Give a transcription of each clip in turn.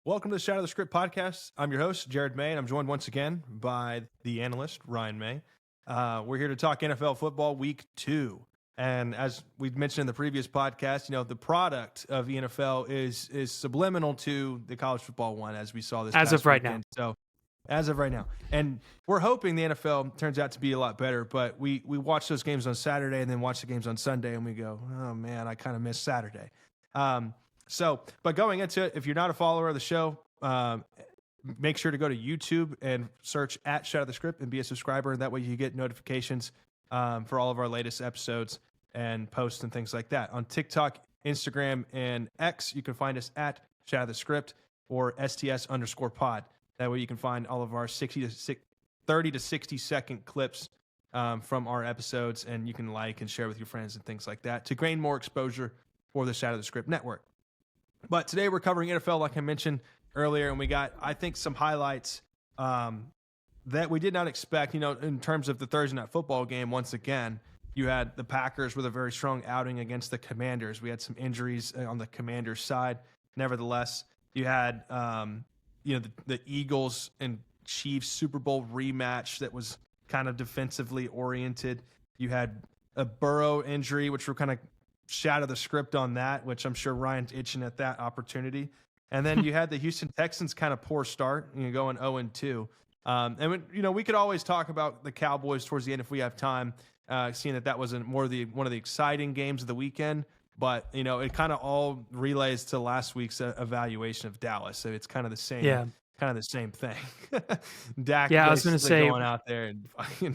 Welcome to the Shadow of the Script podcast. I'm your host, Jared May, and I'm joined once again by the analyst, Ryan May. We're here to talk NFL football week 2. And as we mentioned in the previous podcast, the product of the NFL is subliminal to the college football one, as we saw this as past of right weekend. now. So as of right now. And we're hoping the NFL turns out to be a lot better, but we watch those games on Saturday and then watch the games on Sunday, and we go, oh, man, I kind of miss Saturday. But going into it, if you're not a follower of the show, make sure to go to YouTube and search at Shadow of the Script and be a subscriber. And that way you get notifications for all of our latest episodes and posts and things like that. On TikTok, Instagram, and X, you can find us at Shadow of the Script or STS_pod. That way you can find all of our 30 to 60 second clips from our episodes, and you can like and share with your friends and things like that to gain more exposure for the Shadow of the Script network. But today we're covering NFL, like I mentioned earlier, and we got, I think, some highlights that we did not expect. In terms of the Thursday Night Football game, once again, you had the Packers with a very strong outing against the Commanders. We had some injuries on the Commanders' side. Nevertheless, you had, the Eagles and Chiefs Super Bowl rematch that was kind of defensively oriented. You had a Burrow injury, which were kind of shadow the script on that, which I'm sure Ryan's itching at that opportunity. And then you had the Houston Texans kind of poor start, going 0-2. We could always talk about the Cowboys towards the end if we have time, seeing that was one of the exciting games of the weekend. But it kind of all relays to last week's evaluation of Dallas, so it's kind of the same. Yeah. Kind of the same thing. Dak, I was going to say, going out there and fucking.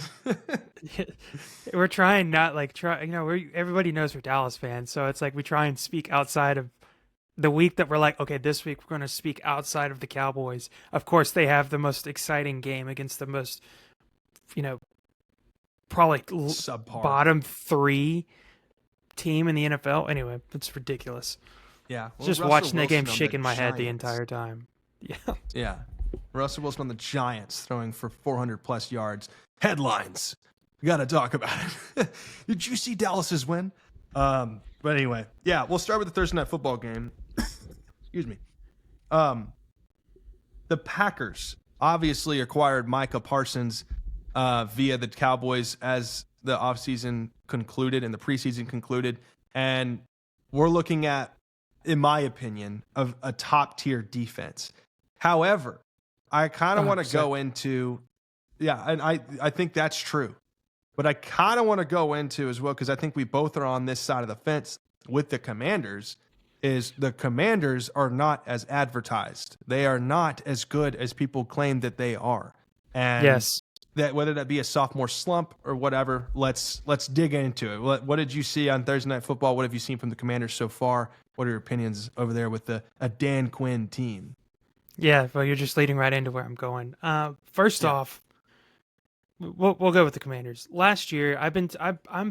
We're trying not everybody knows we're Dallas fans, so it's like we try and speak outside of the week that we're like, okay, this week we're going to speak outside of the Cowboys. Of course, they have the most exciting game against the most, probably subpar bottom 3 team in the NFL. Anyway, it's ridiculous. Yeah, just watching that game, shaking my head the entire time. Yeah. Russell Wilson on the Giants throwing for 400+ yards. Headlines. We got to talk about it. Did you see Dallas's win? But anyway, yeah, we'll start with the Thursday Night Football game. Excuse me. The Packers obviously acquired Micah Parsons via the Cowboys as the offseason concluded and the preseason concluded. And we're looking at, in my opinion, of a top-tier defense. However, I kind of want to go into, and I think that's true. But I kind of want to go into as well, because I think we both are on this side of the fence with the Commanders, is the Commanders are not as advertised. They are not as good as people claim that they are. And yes, that whether that be a sophomore slump or whatever, let's dig into it. What did you see on Thursday Night Football? What have you seen from the Commanders so far? What are your opinions over there with a Dan Quinn team? Yeah, well, you're just leading right into where I'm going. First off, we'll go with the Commanders. Last year, I've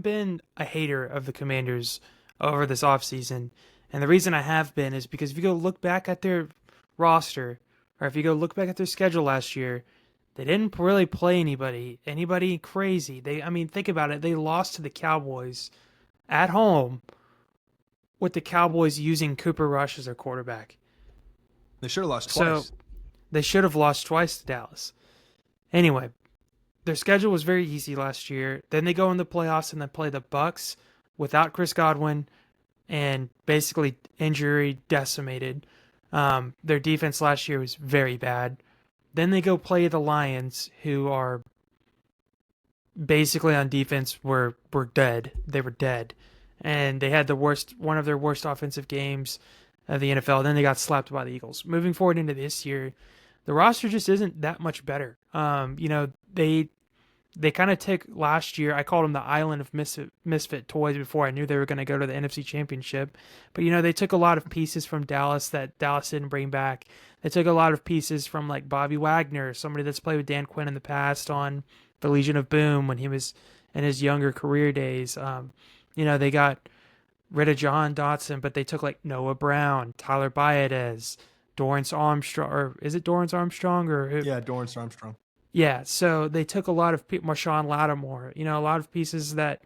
been a hater of the Commanders over this offseason, and the reason I have been is because if you go look back at their roster, or if you go look back at their schedule last year, they didn't really play anybody crazy. Think about it. They lost to the Cowboys at home with the Cowboys using Cooper Rush as their quarterback. They should have lost twice. So they should have lost twice to Dallas. Anyway, their schedule was very easy last year. Then they go in the playoffs and then play the Bucks without Chris Godwin and basically injury decimated. Their defense last year was very bad. Then they go play the Lions, who are basically on defense were dead. They were dead. And they had one of their worst offensive games of the NFL. Then they got slapped by the Eagles. Moving forward into this year, the roster just isn't that much better. They kind of took last year, I called them the island of misfit toys before I knew they were going to go to the NFC Championship. But, they took a lot of pieces from Dallas that Dallas didn't bring back. They took a lot of pieces from like Bobby Wagner, somebody that's played with Dan Quinn in the past on the Legion of Boom when he was in his younger career days. They got rid of John Dotson, but they took like Noah Brown, Tyler Baez, Dorrance Armstrong, or is it Dorrance Armstrong or who? Yeah, Dorrance Armstrong. Yeah, so they took a lot of Marshawn Lattimore, a lot of pieces that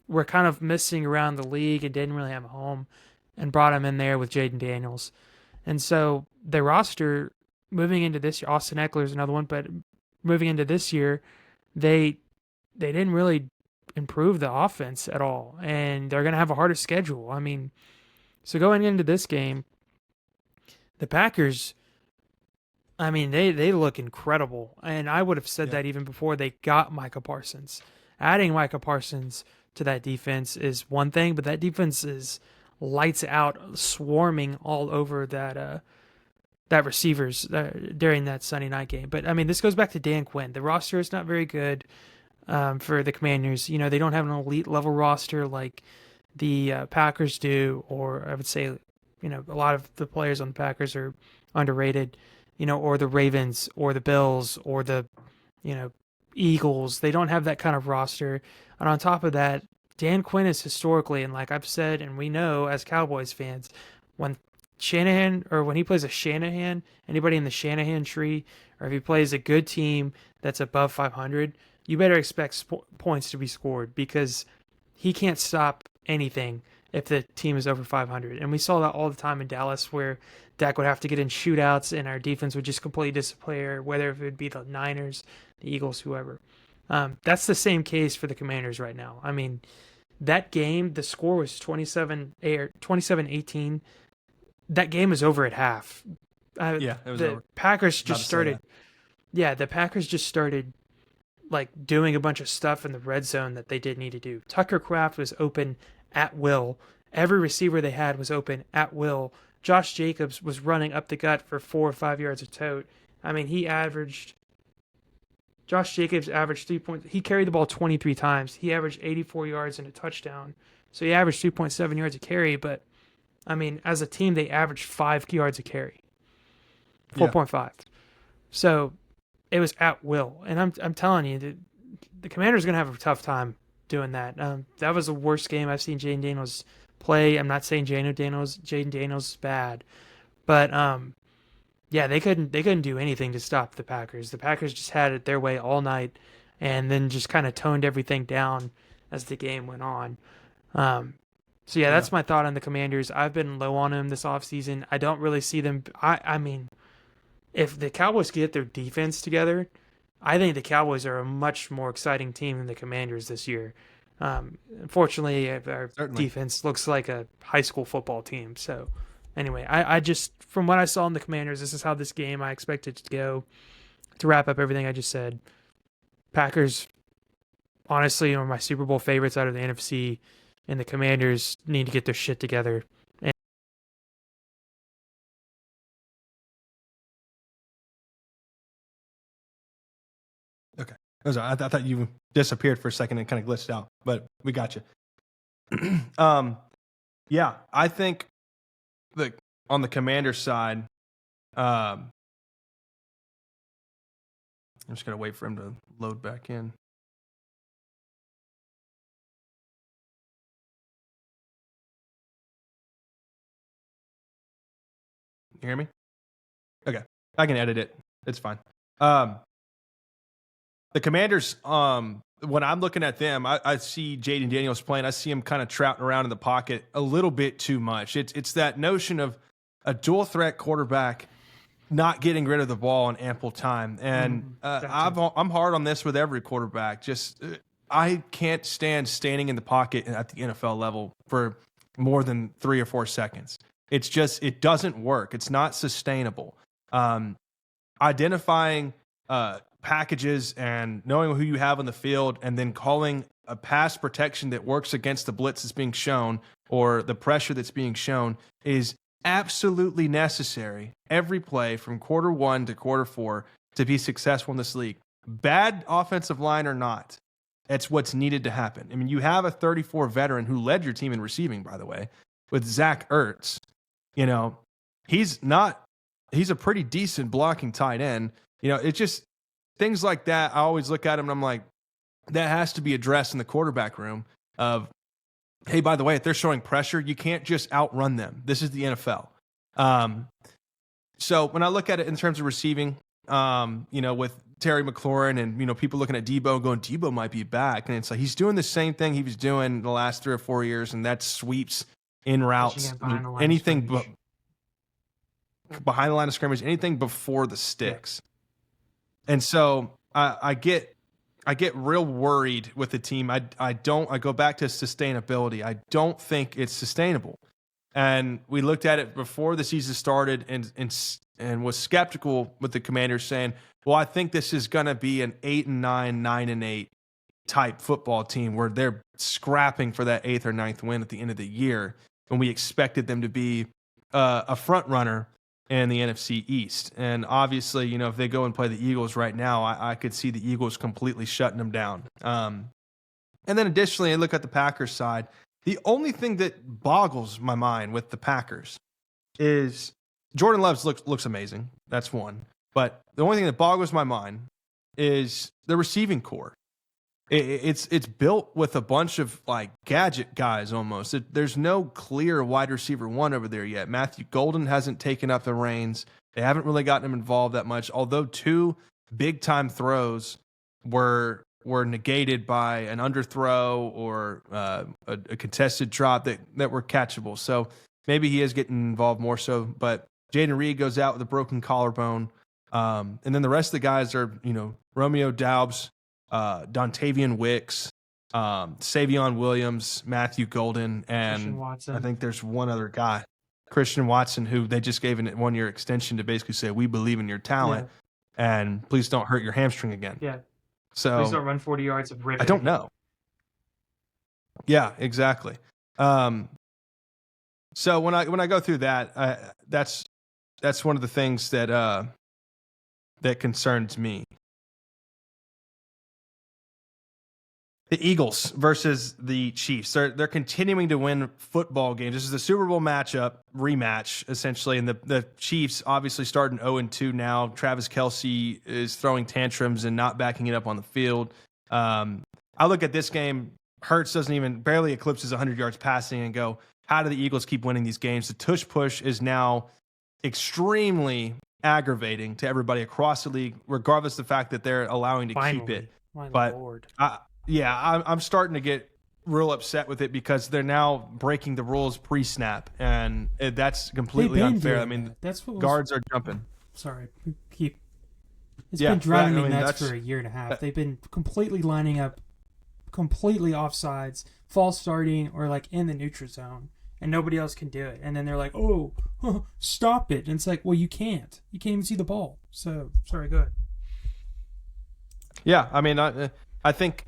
were kind of missing around the league and didn't really have a home, and brought him in there with Jaden Daniels. And so their roster moving into this year, Austin Eckler's another one, but moving into this year, they didn't really improve the offense at all, and they're going to have a harder schedule. I mean, so going into this game, the Packers, I mean, they look incredible, and I would have said that even before they got Micah Parsons. Adding Micah Parsons to that defense is one thing, but that defense is lights out, swarming all over that receivers during that Sunday night game. But I mean, this goes back to Dan Quinn. The roster is not very good for the Commanders. You know, they don't have an elite level roster like the Packers do, or I would say, you know, a lot of the players on the Packers are underrated. You know, or the Ravens, or the Bills, or the, you know, Eagles. They don't have that kind of roster. And on top of that, Dan Quinn is historically, and like I've said, and we know as Cowboys fans, when Shanahan, or when he plays a Shanahan, anybody in the Shanahan tree, or if he plays a good team that's above 500, you better expect points to be scored, because he can't stop anything if the team is over 500. And we saw that all the time in Dallas, where Dak would have to get in shootouts and our defense would just completely disappear, whether it would be the Niners, the Eagles, whoever. That's the same case for the Commanders right now. I mean, that game, the score was 27-18. That game was over at half. It was the over. Packers just started. Yeah, the Packers just started like doing a bunch of stuff in the red zone that they didn't need to do. Tucker Kraft was open at will. Every receiver they had was open at will. Josh Jacobs was running up the gut for 4 or 5 yards of tote. I mean, Josh Jacobs averaged 3 points. He carried the ball 23 times. He averaged 84 yards and a touchdown. So he averaged 2.7 yards a carry, but I mean, as a team, they averaged 5 yards a carry. 4.5. So it was at will. And I'm telling you, the Commanders are going to have a tough time doing that. That was the worst game I've seen Jaden Daniels play. I'm not saying Jaden Daniels is bad, but yeah, they couldn't do anything to stop the Packers. The Packers just had it their way all night, and then just kind of toned everything down as the game went on. So yeah, that's my thought on the Commanders. I've been low on them this offseason. I don't really see them. I mean, if the Cowboys get their defense together, I think the Cowboys are a much more exciting team than the Commanders this year. Unfortunately, our defense looks like a high school football team. So anyway, I just, from what I saw in the Commanders, this is how this game I expect it to go. To wrap up everything I just said, Packers honestly are my Super Bowl favorites out of the NFC, and the Commanders need to get their shit together. Okay. I thought you disappeared for a second and kind of glitched out, but we got you. Yeah, I think on the Commanders side, I'm just going to wait for him to load back in. You hear me? Okay. I can edit it. It's fine. The Commanders, when I'm looking at them, I see Jaden Daniels playing. I see him kind of trouting around in the pocket a little bit too much. It's that notion of a dual threat quarterback not getting rid of the ball in ample time. And I'm hard on this with every quarterback. Just I can't stand standing in the pocket at the NFL level for more than 3 or 4 seconds. It's just, it doesn't work. It's not sustainable. Identifying packages and knowing who you have on the field and then calling a pass protection that works against the blitz that's being shown or the pressure that's being shown is absolutely necessary every play from quarter 1 to quarter 4 to be successful in this league. Bad offensive line or not, it's what's needed to happen. I mean, you have a 34 veteran who led your team in receiving, by the way, with Zach Ertz. You know, he's a pretty decent blocking tight end. You know, it's just things like that. I always look at him and I'm like, that has to be addressed in the quarterback room of, hey, by the way, if they're showing pressure, you can't just outrun them. This is the NFL. So when I look at it in terms of receiving, you know, with Terry McLaurin and, you know, people looking at Debo going, Debo might be back. And it's like, he's doing the same thing he was doing the last 3 or 4 years. And that's sweeps in routes, anything but behind the line of scrimmage, anything before the sticks. And so I get real worried with the team. I go back to sustainability. I don't think it's sustainable. And we looked at it before the season started and was skeptical with the Commanders, saying, well, I think this is going to be an 8-9, 9-8 type football team where they're scrapping for that 8th or 9th win at the end of the year. And we expected them to be a front runner in the NFC East. And obviously, if they go and play the Eagles right now, I could see the Eagles completely shutting them down. And then additionally, I look at the Packers side. The only thing that boggles my mind with the Packers is Jordan Love looks amazing. That's one. But the only thing that boggles my mind is the receiving core. It's built with a bunch of like gadget guys almost. There's no clear wide receiver one over there yet. Matthew Golden hasn't taken up the reins. They haven't really gotten him involved that much, although 2 big-time throws were negated by an underthrow or a contested drop that were catchable. So maybe he is getting involved more so. But Jaden Reed goes out with a broken collarbone. And then the rest of the guys are, Romeo Doubs, Dontavian Wicks, Savion Williams, Matthew Golden, and I think there's one other guy, Christian Watson, who they just gave a 1-year extension to basically say, we believe in your talent, and please don't hurt your hamstring again. Yeah. So please don't run 40 yards of ribbon. I don't know. Yeah, exactly. So when I go through that, that's one of the things that concerns me. The Eagles versus the Chiefs. They're continuing to win football games. This is the Super Bowl rematch, essentially. And the Chiefs obviously starting 0-2 now. Travis Kelce is throwing tantrums and not backing it up on the field. I look at this game. Hurts barely eclipses 100 yards passing and go, how do the Eagles keep winning these games? The tush push is now extremely aggravating to everybody across the league, regardless of the fact that they're allowing to keep it. I'm starting to get real upset with it because they're now breaking the rules pre-snap, and that's completely unfair. I mean, guards are jumping. Sorry, it's been driving me nuts for a year and a half. They've been completely lining up, completely offsides, false starting, or like in the neutral zone, and nobody else can do it. And then they're like, "Oh, stop it!" And it's like, "Well, you can't. You can't even see the ball." So sorry, go ahead. Yeah, I mean, I think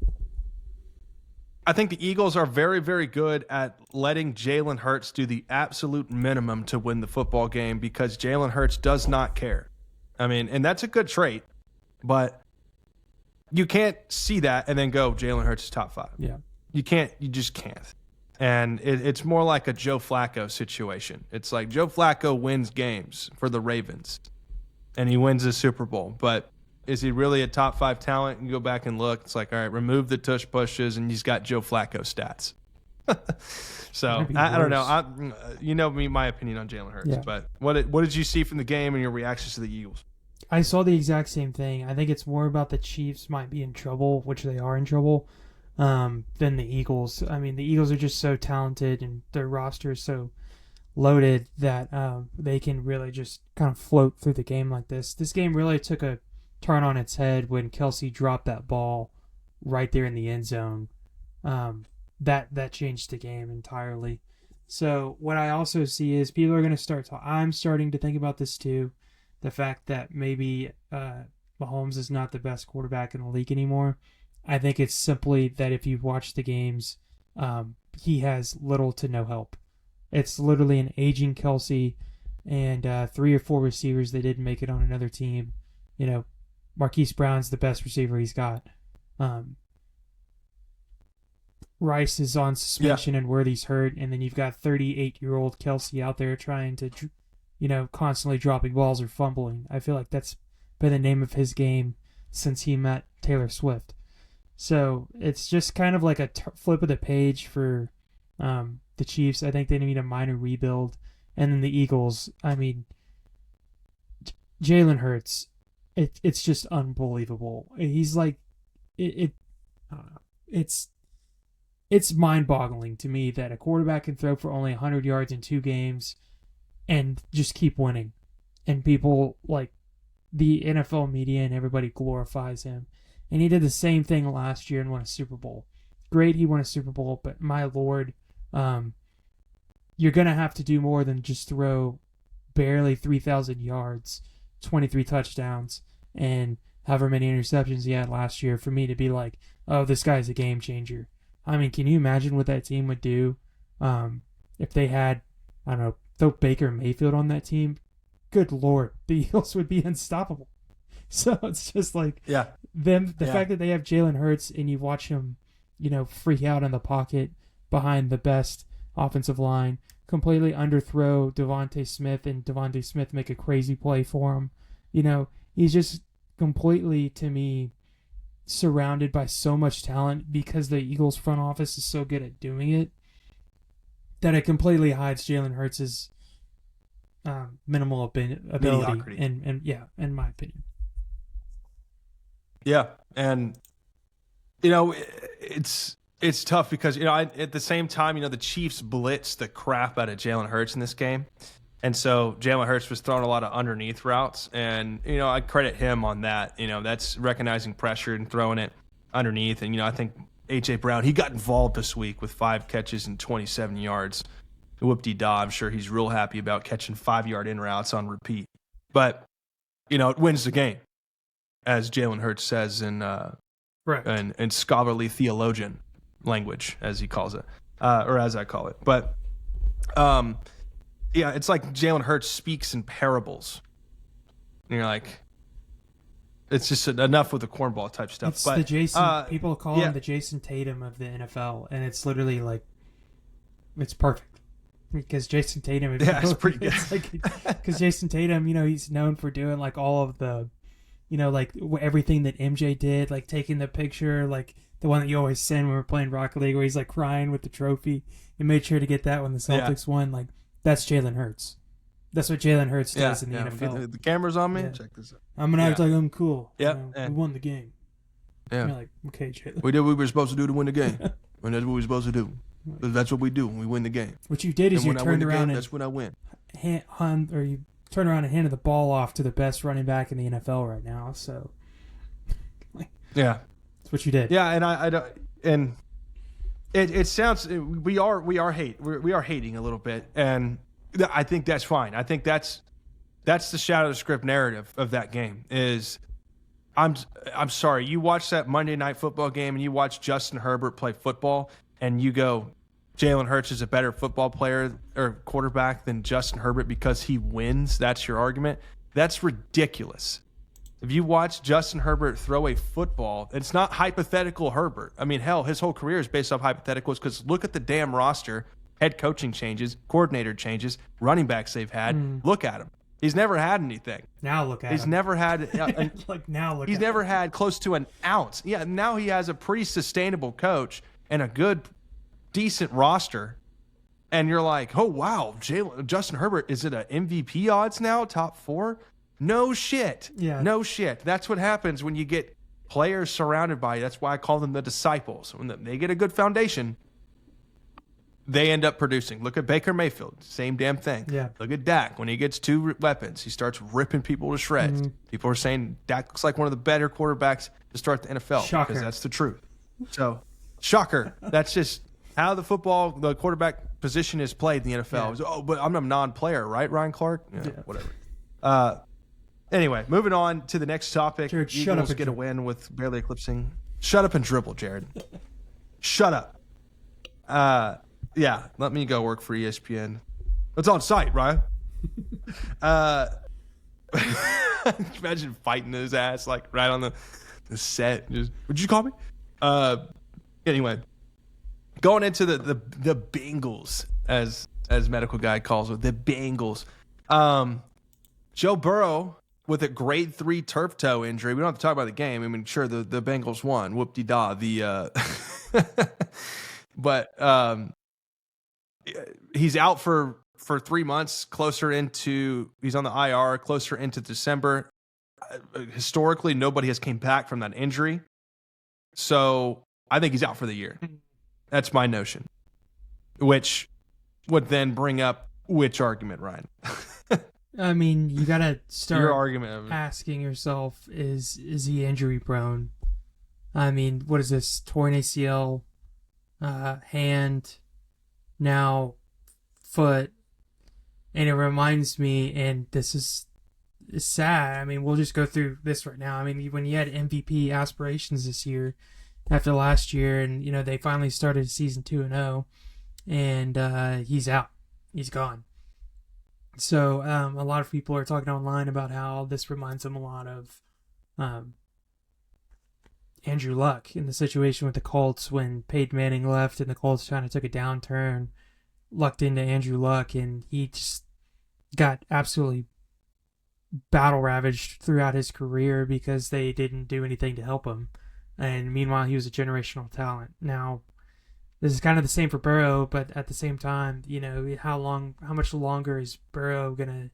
the Eagles are very, very good at letting Jalen Hurts do the absolute minimum to win the football game because Jalen Hurts does not care. I mean, and that's a good trait, but you can't see that and then go, Jalen Hurts is top 5. Yeah. You just can't. And it's more like a Joe Flacco situation. It's like Joe Flacco wins games for the Ravens and he wins the Super Bowl, but is he really a top 5 talent? You go back and look. It's like, all right, remove the tush pushes, and he's got Joe Flacco stats. So I don't know. You know me, my opinion on Jalen Hurts. Yeah. But what did you see from the game and your reactions to the Eagles? I saw the exact same thing. I think it's more about the Chiefs might be in trouble, which they are in trouble, than the Eagles. I mean, the Eagles are just so talented, and their roster is so loaded that they can really just kind of float through the game like this. This game really took a turn on its head when Kelce dropped that ball right there in the end zone. That changed the game entirely. So what I also see is people are going to I'm starting to think about this too, the fact that maybe Mahomes is not the best quarterback in the league anymore. I think it's simply that if you've watched the games, he has little to no help. It's literally an aging Kelce and 3 or 4 receivers that didn't make it on another team. Marquise Brown's the best receiver he's got. Rice is on suspension and Worthy's hurt, and then you've got 38-year-old Kelce out there trying to, constantly dropping balls or fumbling. I feel like that's been the name of his game since he met Taylor Swift. So it's just kind of like a flip of the page for the Chiefs. I think they need a minor rebuild. And then the Eagles, I mean, Jalen Hurts, it's just unbelievable. He's like, I don't know. It's mind-boggling to me that a quarterback can throw for only 100 yards in 2 games and just keep winning. and people like the NFL media and everybody glorifies him. And he did the same thing last year and won a Super Bowl. Great, he won a Super Bowl, but my Lord, you're going to have to do more than just throw barely 3,000 yards, 23 touchdowns, and however many interceptions he had last year for me to be like, oh, this guy's a game changer. I mean, can you imagine what that team would do if they had, I don't know, throw Baker Mayfield on that team? Good Lord, the Eagles would be unstoppable. So it's just like the fact that they have Jalen Hurts and you watch him, freak out in the pocket behind the best offensive line, completely underthrow Devontae Smith, and Devontae Smith make a crazy play for him. He's just completely, to me, surrounded by so much talent because the Eagles front office is so good at doing it that it completely hides Jalen Hurts' minimal ability, and in my opinion. Yeah, and it's tough because at the same time, the Chiefs blitzed the crap out of Jalen Hurts in this game, and so Jalen Hurts was throwing a lot of underneath routes, and I credit him on that. That's recognizing pressure and throwing it underneath, and I think AJ Brown, he got involved this week with 5 catches and 27 yards. Whoop-de-da, I'm sure he's real happy about catching 5-yard in routes on repeat, but it wins the game, as Jalen Hurts says in scholarly theologian language, as he calls it, or as I call it. But it's like Jalen Hurts speaks in parables. And you're like, it's just enough with the cornball type stuff. It's the Jason. People call him the Jason Tatum of the NFL, and it's literally like, it's perfect. Because Jason Tatum, it's pretty good. Because Jason Tatum, he's known for doing like all of the, like everything that MJ did, like taking the picture, like the one that you always send when we're playing Rocket League, where he's like crying with the trophy. He made sure to get that when the Celtics won. Like, that's Jalen Hurts. That's what Jalen Hurts does in the NFL. The camera's on me. Yeah. Check this out. I'm gonna act like I'm cool. Yeah, we won the game. Yeah, you're like, okay, Jalen. We did what we were supposed to do to win the game, and that's what we're supposed to do. That's what we do when we win the game. What you did is you turned around and that's when I win. You turn around and handed the ball off to the best running back in the NFL right now. So, that's what you did. Yeah, and I don't, and it sounds we are hating a little bit, and I think that's fine. I think that's the shadow of the script narrative of that game is. I'm sorry. You watch that Monday Night Football game and you watch Justin Herbert play football, and you go, Jalen Hurts is a better football player or quarterback than Justin Herbert because he wins. That's your argument. That's ridiculous. If you watch Justin Herbert throw a football, it's not hypothetical Herbert. I mean, hell, his whole career is based off hypotheticals because look at the damn roster, head coaching changes, coordinator changes, running backs they've had. Look at him. He's never had anything. Now look at him. He's never had He's never had close to an ounce. Yeah, now he has a pretty sustainable coach and a good, decent roster. And you're like, oh, wow, Justin Herbert, is it an MVP odds now, top 4? No shit. Yeah. No shit. That's what happens when you get players surrounded by you. That's why I call them the disciples. When they get a good foundation, they end up producing. Look at Baker Mayfield, same damn thing. Yeah. Look at Dak. When he gets 2 weapons, he starts ripping people to shreds. People are saying Dak looks like one of the better quarterbacks to start the NFL. Shocker. Because that's the truth. So, shocker. That's just how the quarterback position is played in the NFL. Yeah. Oh, but I'm a non-player, right, Ryan Clark? Yeah. Whatever. Anyway, moving on to the next topic. Jared, Eagles get a win with barely eclipsing. Shut up and dribble, Jared. Shut up. Yeah, let me go work for ESPN. It's on site, Ryan. Imagine fighting his ass like right on the set. Just, would you call me? Anyway, going into the Bengals, as medical guy calls it, the Bengals. Joe Burrow with a grade 3 turf toe injury. We don't have to talk about the game. I mean, sure, the Bengals won. Whoop-de-da. But he's out for 3 months, he's on the IR, closer into December. Historically, nobody has came back from that injury. So I think he's out for the year. That's my notion. Which would then bring up which argument, Ryan? I mean, you gotta Your start argument. asking yourself: Is he injury prone? I mean, what is this? Torn ACL, hand, now foot, and it reminds me. And this is sad. I mean, we'll just go through this right now. I mean, when you had MVP aspirations this year, after last year, and they finally started season 2-0, and he's out. He's gone. So a lot of people are talking online about how this reminds them a lot of Andrew Luck in the situation with the Colts when Peyton Manning left and the Colts kind of took a downturn, lucked into Andrew Luck, and he just got absolutely battle ravaged throughout his career because they didn't do anything to help him. And meanwhile, he was a generational talent. Now, this is kind of the same for Burrow, but at the same time, how much longer is Burrow gonna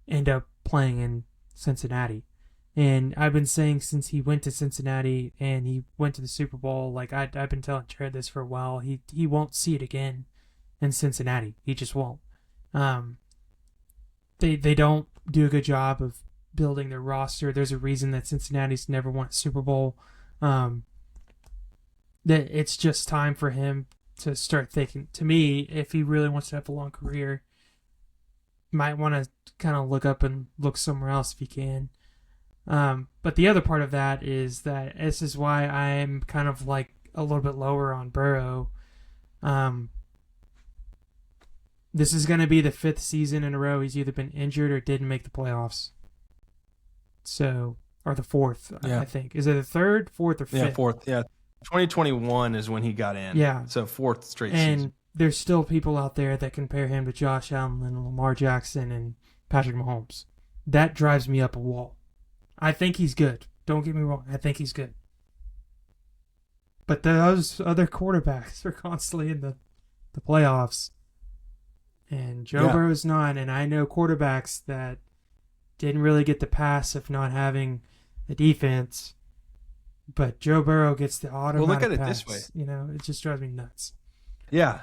end up playing in Cincinnati? And I've been saying since he went to Cincinnati and he went to the Super Bowl, like I've been telling Jared this for a while, he won't see it again in Cincinnati. He just won't. They don't do a good job of building their roster. There's a reason that Cincinnati's never won a Super Bowl. That it's just time for him to start thinking. To me, if he really wants to have a long career, might want to kind of look up and look somewhere else if he can. But the other part of that is that this is why I'm kind of like a little bit lower on Burrow. This is going to be the 5th season in a row he's either been injured or didn't make the playoffs. So, or the 4th, Yeah. I think. Is it the 3rd, 4th, or 5th? Yeah, 4th. Yeah. 2021 is when he got in. Yeah. So 4th straight And season. there's still people out there that compare him to Josh Allen and Lamar Jackson and Patrick Mahomes. That drives me up a wall. I think he's good. Don't get me wrong. I think he's good. But those other quarterbacks are constantly in the playoffs. And Joe Burrow's not. And I know quarterbacks that didn't really get the pass of not having a defense. But Joe Burrow gets the automatic Well, look at it pass. this way. It just drives me nuts. Yeah.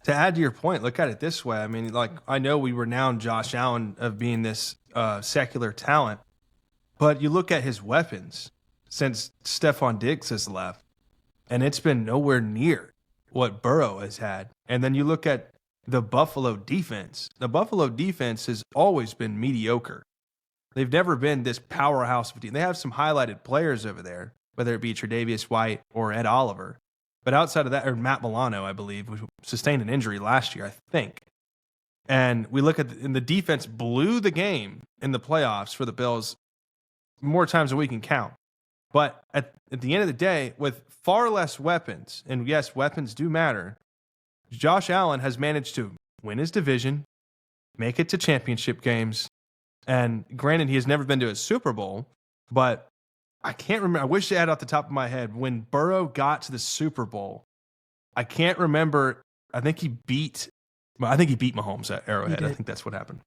To add to your point, look at it this way. I mean, like, I know we renowned Josh Allen of being this secular talent, but you look at his weapons since Stephon Diggs has left, and it's been nowhere near what Burrow has had. And then you look at the Buffalo defense. The Buffalo defense has always been mediocre. They've never been this powerhouse of a team. They have some highlighted players over there, whether it be Tre'Davious White or Ed Oliver. But outside of that, or Matt Milano, I believe, who sustained an injury last year, I think. And we look at and the defense blew the game in the playoffs for the Bills more times than we can count. But at the end of the day, with far less weapons, and yes, weapons do matter, Josh Allen has managed to win his division, make it to championship games, and granted, he has never been to a Super Bowl, but I can't remember. I wish I had off the top of my head when Burrow got to the Super Bowl. I can't remember. I think he beat Mahomes at Arrowhead. I think that's what happened.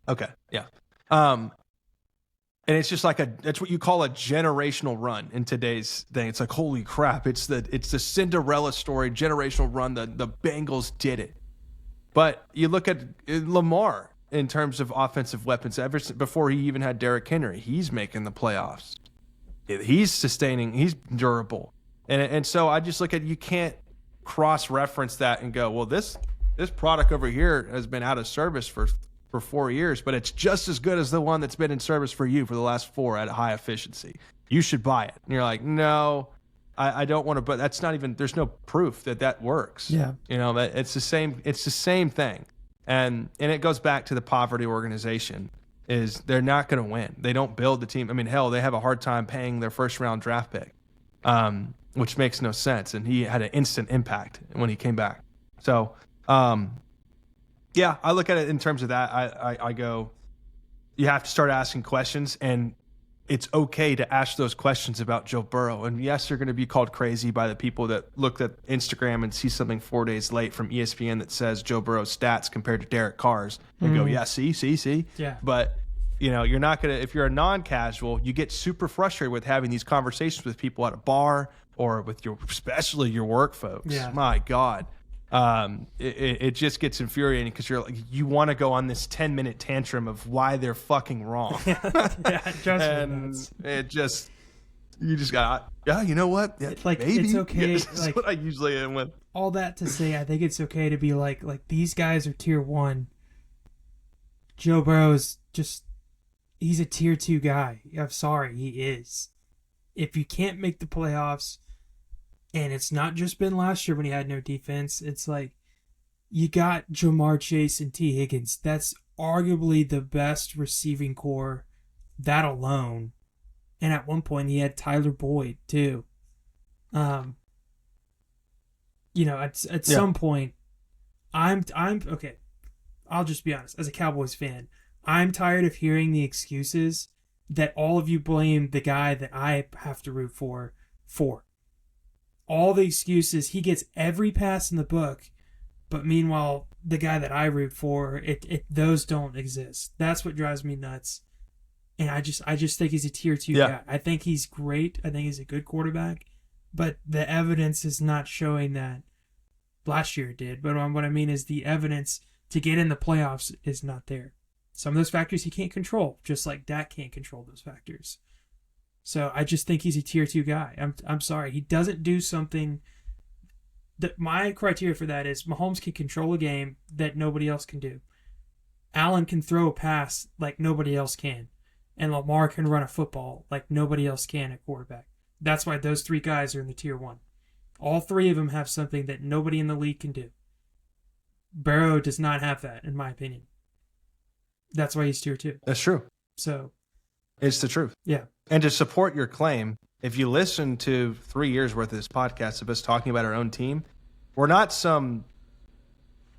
Okay, yeah. And it's just like that's what you call a generational run in today's thing. It's like, holy crap! It's the Cinderella story, generational run. The Bengals did it. But you look at Lamar in terms of offensive weapons. Ever since before he even had Derrick Henry, he's making the playoffs. He's sustaining. He's durable. And so I just look at, you can't cross-reference that and go, well, this product over here has been out of service for 4 years, but it's just as good as the one that's been in service for you for the last 4 at high efficiency. You should buy it. And you're like, no, I don't want to, but that's not even, there's no proof that works. Yeah. That it's the same thing. And it goes back to the poverty organization, is they're not going to win. They don't build the team. I mean, hell, they have a hard time paying their first round draft pick, which makes no sense. And he had an instant impact when he came back. So, yeah, I look at it in terms of that. I go, you have to start asking questions, and it's okay to ask those questions about Joe Burrow. And yes, you're going to be called crazy by the people that look at Instagram and see something 4 days late from ESPN that says Joe Burrow's stats compared to Derek Carr's and go, yeah, see. Yeah. But, you're not going to, if you're a non-casual, you get super frustrated with having these conversations with people at a bar or with especially your work folks. Yeah. My God. It just gets infuriating because you want to go on this 10-minute tantrum of why they're fucking wrong. And it just, you just got, you know what? Yeah, like, maybe. it's okay. That's like, what I usually am with. All that to say, I think it's okay to be like these guys are tier 1. Joe Burrow is just, he's a tier 2 guy. I'm sorry, he is. If you can't make the playoffs, and it's not just been last year when he had no defense, it's like you got Jamar Chase and T. Higgins. That's arguably the best receiving core, that alone. And at one point he had Tyler Boyd too. At some point, I'm okay. I'll just be honest. As a Cowboys fan, I'm tired of hearing the excuses that all of you blame the guy that I have to root for. All the excuses, he gets every pass in the book, but meanwhile, the guy that I root for, those don't exist. That's what drives me nuts. And I just think he's a tier 2 guy. I think he's great. I think he's a good quarterback, but the evidence is not showing that. Last year it did, but what I mean is the evidence to get in the playoffs is not there. Some of those factors he can't control, just like Dak can't control those factors. So I just think he's a tier 2 guy. I'm sorry. He doesn't do something that my criteria for that is Mahomes can control a game that nobody else can do. Allen can throw a pass like nobody else can. And Lamar can run a football like nobody else can at quarterback. That's why those 3 guys are in the tier 1. All 3 of them have something that nobody in the league can do. Burrow does not have that, in my opinion. That's why he's tier 2. That's true. So it's the truth. Yeah. And to support your claim, if you listen to 3 years worth of this podcast of us talking about our own team, we're not some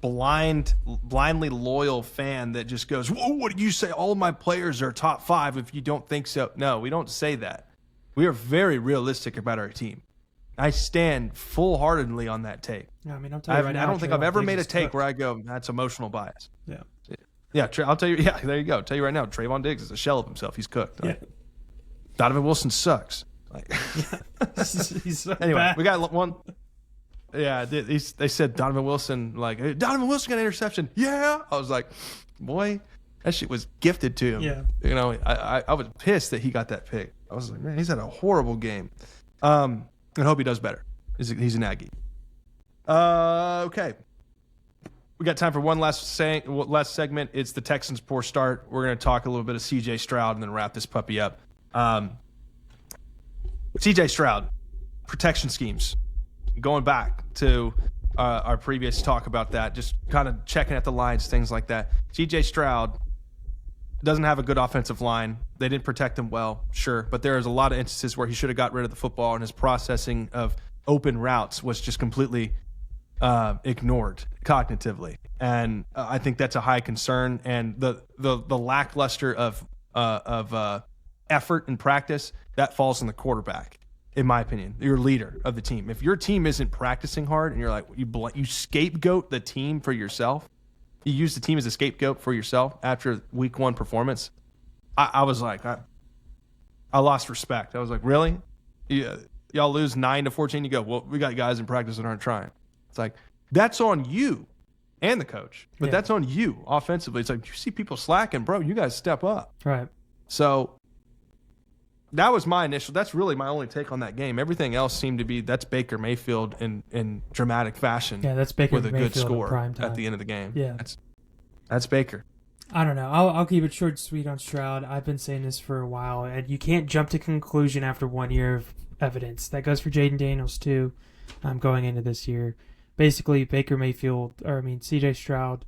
blindly loyal fan that just goes, whoa, what do you say? All of my players are top 5 if you don't think so. No, we don't say that. We are very realistic about our team. I stand full-heartedly on that take. Yeah, I mean, I'll tell you right now, I don't think I've ever made a take where I go, that's emotional bias. Yeah, I'll tell you. Yeah, there you go. I'll tell you right now, Trayvon Diggs is a shell of himself. He's cooked. Yeah. Donovan Wilson sucks. He's so anyway, bad. we got one. Yeah, they said Donovan Wilson, hey, Donovan Wilson got an interception. Yeah. I was like, boy, that shit was gifted to him. Yeah. I was pissed that he got that pick. I was like, man, he's had a horrible game. I hope he does better. He's an Aggie. Okay. We got time for one last segment. It's the Texans' poor start. We're going to talk a little bit of C.J. Stroud and then wrap this puppy up. C.J. Stroud, protection schemes. Going back to our previous talk about that, just kind of checking at the lines, things like that. C.J. Stroud doesn't have a good offensive line. They didn't protect him well, sure, but there's a lot of instances where he should have got rid of the football and his processing of open routes was just completely ignored cognitively. And I think that's a high concern. And the lackluster of effort and practice, that falls on the quarterback, in my opinion, your leader of the team. If your team isn't practicing hard and you're like, you scapegoat the team for yourself, you use the team as a scapegoat for yourself after week 1 performance, I was like, I lost respect. I was like, really? Y'all lose 9-14. You go, well, we got guys in practice that aren't trying. It's like, that's on you and the coach, but that's on you offensively. It's like, you see people slacking, bro, you guys step up. Right. So that was that's really my only take on that game. Everything else seemed to be, that's Baker Mayfield in dramatic fashion. Yeah, that's Baker with a Mayfield good score prime time at the end of the game. Yeah. That's Baker. I don't know. I'll keep it short and sweet on Stroud. I've been saying this for a while, and you can't jump to conclusion after 1 year of evidence. That goes for Jaden Daniels too. Going into this year, basically C.J. Stroud.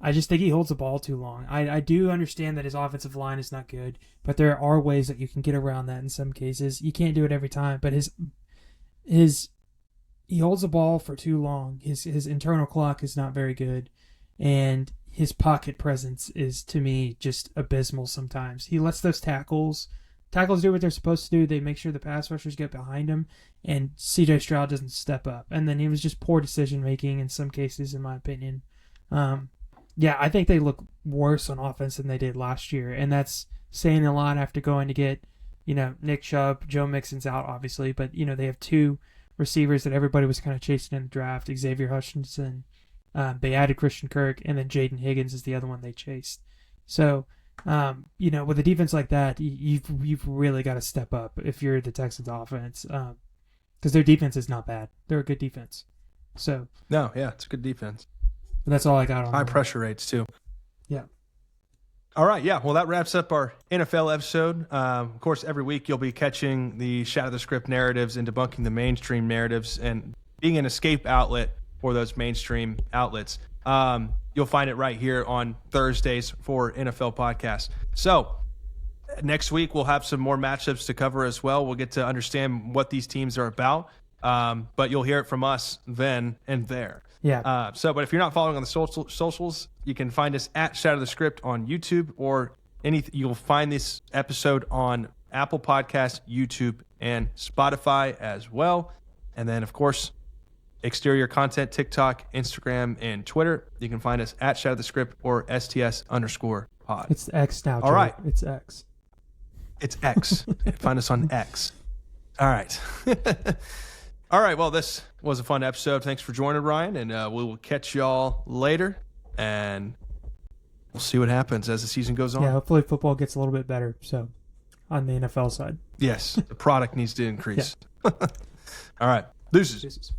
I just think he holds the ball too long. I do understand that his offensive line is not good, but there are ways that you can get around that in some cases. You can't do it every time, but he holds the ball for too long. His internal clock is not very good, and his pocket presence is, to me, just abysmal sometimes. He lets those tackles do what they're supposed to do. They make sure the pass rushers get behind him, and C.J. Stroud doesn't step up. And then he was just poor decision-making in some cases, in my opinion. I think they look worse on offense than they did last year, and that's saying a lot after going to get, Nick Chubb. Joe Mixon's out, obviously, but, they have 2 receivers that everybody was kind of chasing in the draft. Xavier Hutchinson, they added Christian Kirk, and then Jaden Higgins is the other one they chased. So, with a defense like that, you've really got to step up if you're the Texans offense, because their defense is not bad. They're a good defense. So no, yeah, it's a good defense. That's all I got on high that. Pressure rates too. Yeah. All right, yeah. Well, that wraps up our NFL episode. Of course, every week you'll be catching the Shatter the Script narratives and debunking the mainstream narratives and being an escape outlet for those mainstream outlets. You'll find it right here on Thursdays for NFL podcasts. So next week we'll have some more matchups to cover as well. We'll get to understand what these teams are about, but you'll hear it from us then and there. Yeah. But if you're not following on the socials, you can find us at Shatter the Script on YouTube or you'll find this episode on Apple Podcasts, YouTube, and Spotify as well. And then, of course, exterior content, TikTok, Instagram, and Twitter. You can find us at Shatter the Script or STS_pod. It's X now. All right. It's X. It's X. Find us on X. All right. All right, well, this was a fun episode. Thanks for joining, Ryan, and we will catch y'all later, and we'll see what happens as the season goes on. Yeah, hopefully football gets a little bit better, so on the NFL side. Yes, the product needs to increase. Yeah. All right, deuces.